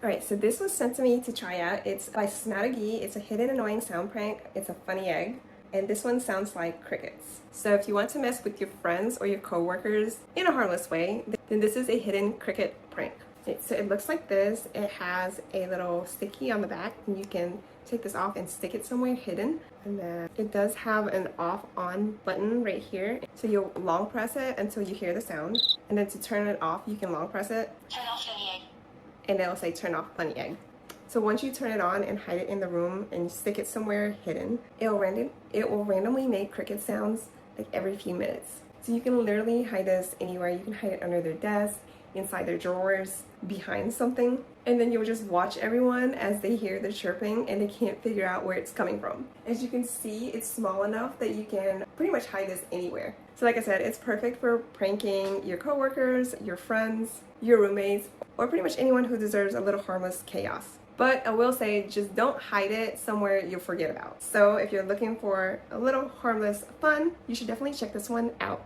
Alright, so this was sent to me to try out. It's by Smatagee. It's a hidden annoying sound prank. It's a funny egg. And this one sounds like crickets. So if you want to mess with your friends or your coworkers in a harmless way, then this is a hidden cricket prank. So it looks like this. It has a little sticky on the back, and you can take this off and stick it somewhere hidden. And then it does have an off-on button right here. So you'll long press it until you hear the sound. And then to turn it off, you can long press it. Turn off funny egg. And it'll say turn off funny egg. So once you turn it on and hide it in the room and stick it somewhere hidden, it will randomly make cricket sounds like every few minutes. So you can literally hide this anywhere. You can hide it under their desk, inside their drawers, behind something, and then you'll just watch everyone as they hear the chirping and they can't figure out where it's coming from. As you can see, it's small enough that you can pretty much hide this anywhere. So like I said, it's perfect for pranking your coworkers, your friends, your roommates, or pretty much anyone who deserves a little harmless chaos. But I will say, just don't hide it somewhere you'll forget about. So if you're looking for a little harmless fun, you should definitely check this one out.